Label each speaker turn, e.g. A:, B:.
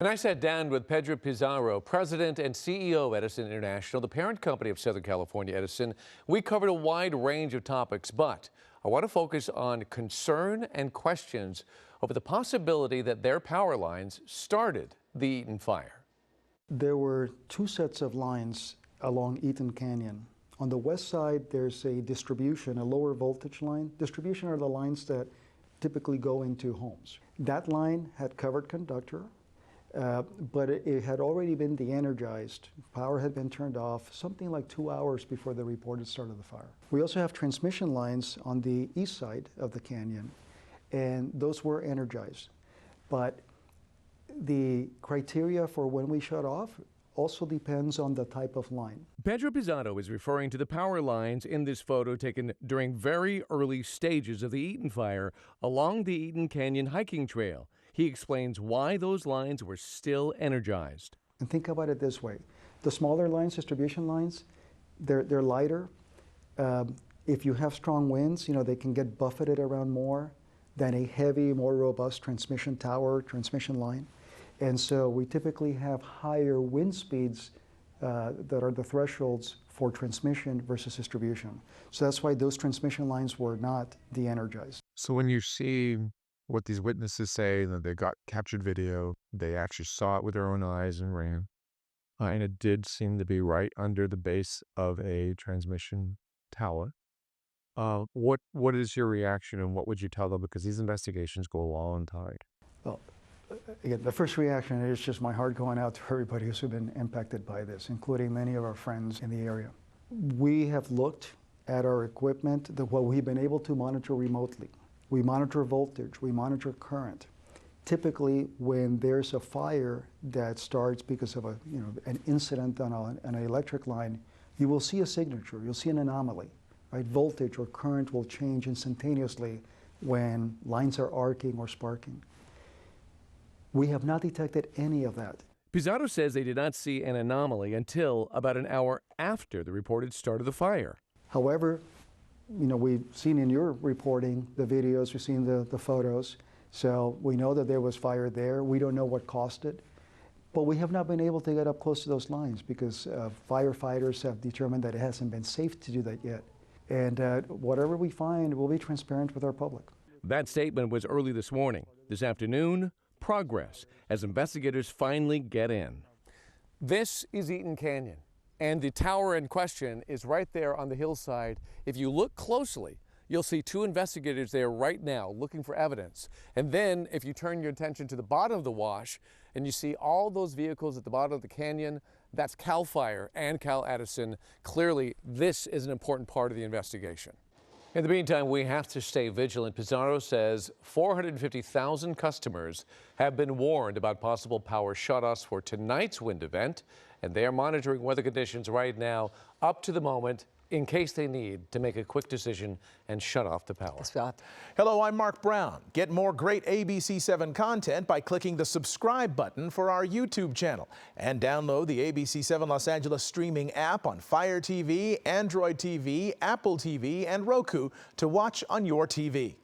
A: And I sat down with Pedro Pizarro, President and CEO of Edison International, the parent company of Southern California Edison. We covered a wide range of topics, but I want to focus on concern and questions over the possibility that their power lines started the Eaton fire.
B: There were two sets of lines along Eaton Canyon. On the west side, there's a distribution, a lower voltage line. Distribution are the lines that typically go into homes. That line had covered conductor, but it had already been de-energized. Power had been turned off something like 2 hours before the reported start of the fire. We also have transmission lines on the east side of the canyon, and those were energized. But the criteria for when we shut off also depends on the type of line.
A: Pedro Pizarro is referring to the power lines in this photo taken during very early stages of the Eaton fire along the Eaton Canyon hiking trail. He explains why those lines were still energized.
B: And think about it this way. The smaller lines, distribution lines, they're lighter. If you have strong winds, they can get buffeted around more than a heavy, more robust transmission tower, transmission line. And so we typically have higher wind speeds that are the thresholds for transmission versus distribution. So that's why those transmission lines were not de-energized.
C: So when you see what these witnesses say, that they got captured video, they actually saw it with their own eyes and ran, and it did seem to be right under the base of a transmission tower. What is your reaction, and what would you tell them? Because these investigations go a long time.
B: Well, again, the first reaction is just my heart going out to everybody who's been impacted by this, including many of our friends in the area. We have looked at our equipment, what we've been able to monitor remotely. We monitor voltage, we monitor current. Typically, when there's a fire that starts because of an incident on an electric line, you will see a signature, you'll see an anomaly, right? Voltage or current will change instantaneously when lines are arcing or sparking. We have not detected any of that.
A: Pizarro says they did not see an anomaly until about an hour after the reported start of the fire.
B: However, we've seen in your reporting the videos, we've seen the photos, so we know that there was fire there. We don't know what caused it, but we have not been able to get up close to those lines because firefighters have determined that it hasn't been safe to do that yet. And whatever we find, we'll be transparent with our public.
A: That statement was early this morning. This afternoon, progress as investigators finally get in. This is Eaton Canyon, and the tower in question is right there on the hillside. If you look closely, you'll see two investigators there right now looking for evidence. And then if you turn your attention to the bottom of the wash and you see all those vehicles at the bottom of the canyon, that's CAL FIRE and Cal Edison. Clearly, this is an important part of the investigation. In the meantime, we have to stay vigilant. Pizarro says 450,000 customers have been warned about possible power shutoffs for tonight's wind event, and they are monitoring weather conditions right now up to the moment in case they need to make a quick decision and shut off the power.
D: Hello, I'm Mark Brown. Get more great ABC7 content by clicking the subscribe button for our YouTube channel, and download the ABC7 Los Angeles streaming app on Fire TV, Android TV, Apple TV, and Roku to watch on your TV.